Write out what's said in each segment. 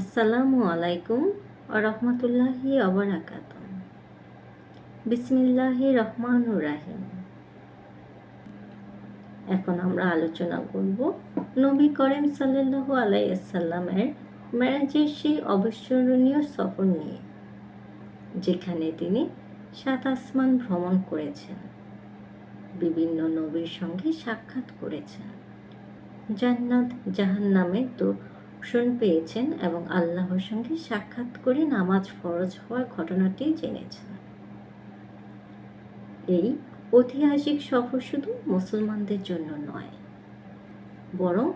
আসসালামু আলাইকুম ওয়া রাহমাতুল্লাহি ওয়া বারাকাতুহু। বিসমিল্লাহির রহমানির রহিম। এখন আমরা আলোচনা করব নবী করিম সাল্লাল্লাহু আলাইহি ওয়াসাল্লামের মেরাজের সেই অবিস্মরণীয় সফর নিয়ে, যেখানে তিনি ৭ আসমান ভ্রমণ করেছেন, বিভিন্ন নবীর সঙ্গে সাক্ষাৎ করেছেন, জান্নাত জাহান্নামের দর্শন পেয়েছেন এবং আল্লাহর সঙ্গে সাক্ষাৎ করে নামাজ ফরজ হওয়ার ঘটনাটি জেনেছেন। এই ঐতিহাসিক সফর শুধু মুসলমানদের জন্য নয়, বরং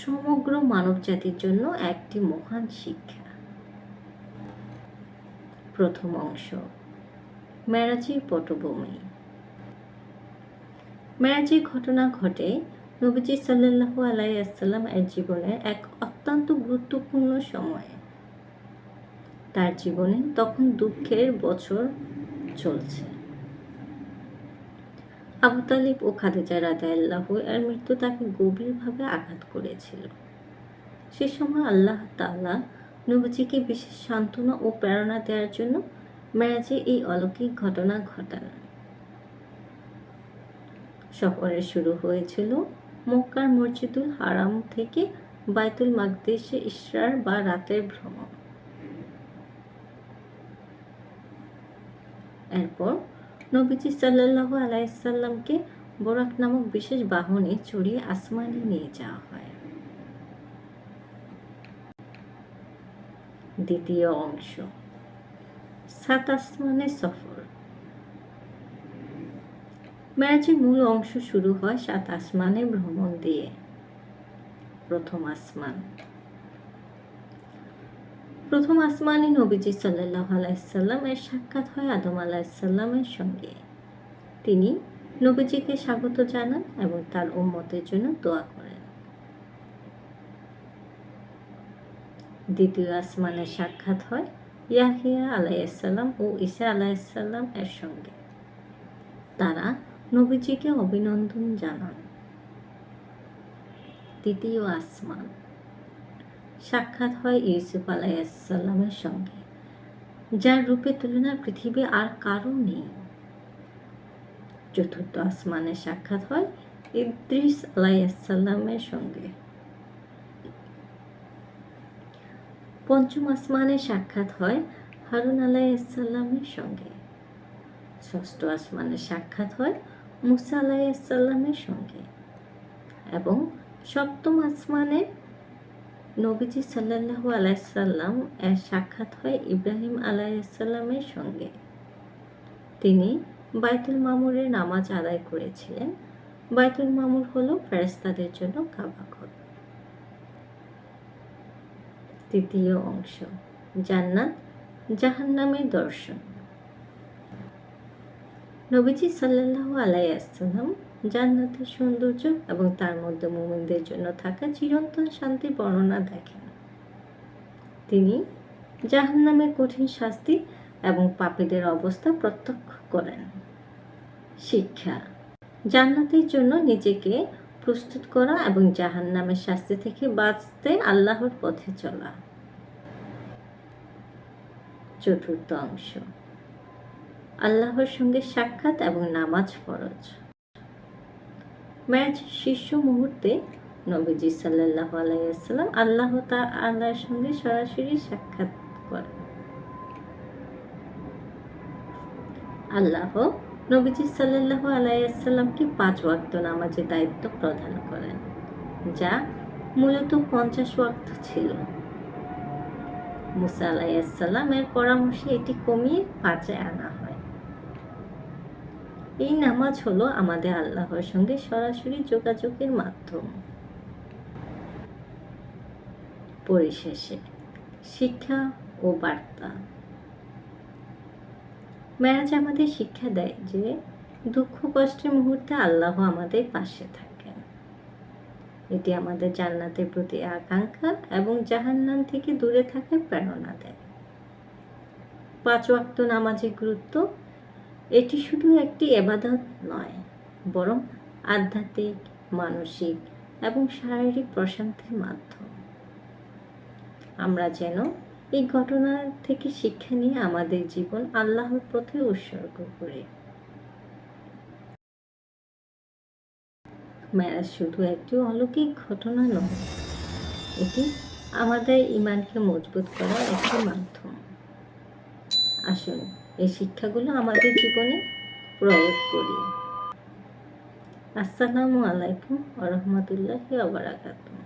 সমগ্র মানবজাতির জন্য একটি মহান শিক্ষা। প্রথম অংশ, মেরাজের পটভূমি। মেরাজের ঘটনা ঘটে নবীজি সাল্লাল্লাহু আলাইহি ওয়াসাল্লাম এর জীবনের এক অত্যন্ত গুরুত্বপূর্ণ সময়ে। তার জীবনে তখন দুঃখের বছর চলছে। আবু তালিব ও খাদিজা রাদিয়াল্লাহু এর মৃত্যু তাকে গভীরভাবে আঘাত করেছিল। সে সময় আল্লাহ তাআলা নবীজিকে বিশেষ সান্ত্বনা ও প্রেরণা দেওয়ার জন্য মেরাজে এই অলৌকিক ঘটনা ঘটান। সফরের শুরু হয়েছিল মক্কার মসজিদুল হারাম থেকে বাইতুল মাকদিসে ইসরার বা রাতের ভ্রমণ। এরপর নবীজি সাল্লাল্লাহু আলাইহি ওয়াসাল্লামকে বুরাক নামক বিশেষ বাহনে চড়িয়ে আসমানে নিয়ে যাওয়া হয়। দ্বিতীয় অংশ, ৭ আসমানের সফর। মেরাজের মূল অংশ শুরু হয় ৭ আসমানের ভ্রমণ দিয়ে। প্রথম আসমান। প্রথম আসমানে নবীজি সাল্লাল্লাহু আলাইহি ওয়াসাল্লাম এর সাক্ষাৎ হয় আদম আলাইহিস সালামের সঙ্গে। তিনি নবীজিকে স্বাগত জানান এবং তার উম্মতের জন্য দোয়া করেন। দ্বিতীয় আসমানে সাক্ষাৎ হয় ইয়াহিয়া আলাইহিস সালাম ও ঈসা আলাইহিস সালাম এর সঙ্গে। তারা নবীজিকে অভিনন্দন জানান। তৃতীয় আসমান, সাক্ষাৎ হয় ইউসুফ আলাইহিস সালামের সঙ্গে, যার রূপের তুলনা পৃথিবী আর কারো নেই। চতুর্থ আসমানে সাক্ষাৎ হয় ইদ্রিস আলাইহিস সালামের সঙ্গে। পঞ্চম আসমানে সাক্ষাৎ হয় হারুন আলাইহিস সালামের সঙ্গে। ষষ্ঠ আসমানে সাক্ষাৎ হয় মুসা আলাইহিস সালামের সঙ্গে এবং সপ্তম আসমানে নবীজি সাল্লাল্লাহু আলাইহি সাল্লাম এর সাক্ষাৎ হয় ইব্রাহিম আলাইহিস সালামের সঙ্গে। তিনি বাইতুল মামুরে নামাজ আদায় করেছিলেন। বাইতুল মামুর হলো ফেরেশতাদের জন্য কাবা ঘর। তৃতীয় অংশ, জান্নাত জাহান্নামের দর্শন। নবীজি সাল্লাল্লাহু আলাইহি ওয়াসাল্লাম জান্নাতের সৌন্দর্য এবং তার মধ্যে মুমিনদের জন্য থাকা চিরন্তন শান্তির বর্ণনা দেখেন। তিনি জাহান্নামের কঠিন শাস্তি এবং পাপীদের অবস্থা প্রত্যক্ষ করেন। শিক্ষা, জান্নাতের জন্য নিজেকে প্রস্তুত করা এবং জাহান্নামের শাস্তি থেকে বাঁচতে আল্লাহর পথে চলা। চতুর্থ অংশ, আল্লাহর সঙ্গে সাক্ষাৎ এবং নামাজ ফরজ। মেরাজের শীর্ষ মুহূর্তে নবীজি সাল্লাল্লাহু আলাইহি ওয়াসাল্লাম আল্লাহ তাআলার সঙ্গে সরাসরি সাক্ষাৎ করেন। আল্লাহ নবীজি সাল্লাল্লাহু আলাইহি ওয়াসাল্লামকে ৫ ওয়াক্ত নামাজের দায়িত্ব প্রদান করেন, যা মূলত ৫০ ওয়াক্ত ছিল। মুসা আলাইহিস সালামের পরামর্শে এটি কমিয়ে ৫-এ আনা হয়। এই নামাজ হলো আমাদের আল্লাহর সঙ্গে সরাসরি যোগাযোগের মাধ্যম। পরিশেষে শিক্ষা ও বার্তা। মেরাজ আমাদের শিক্ষা দেয় যে দুঃখ কষ্টের মুহূর্তে আল্লাহ আমাদের পাশে থাকেন। এটি আমাদের জান্নাতের প্রতি আকাঙ্ক্ষা এবং জাহান্নাম থেকে দূরে থাকার প্রেরণা দেয়। ৫ ওয়াক্ত নামাজের গুরুত্ব, এটি শুধু একটি ইবাদত নয়, বরং আধ্যাত্মিক, মানসিক এবং শারীরিক প্রশান্তির মাধ্যম। আমরা যেন এই ঘটনা থেকে শিক্ষা নিয়ে আমাদের জীবন আল্লাহর পথে উৎসর্গ করি। মেরাজ শুধু একটি অলৌকিক ঘটনা নয়, এটি আমাদের ঈমানকে মজবুত করার একটি মাধ্যম। আসুন এই শিক্ষাগুলো আমাদের জীবনে প্রয়োগ করি। আসসালামু আলাইকুম ওয়া রাহমাতুল্লাহি ওয়া বারাকাতুহু।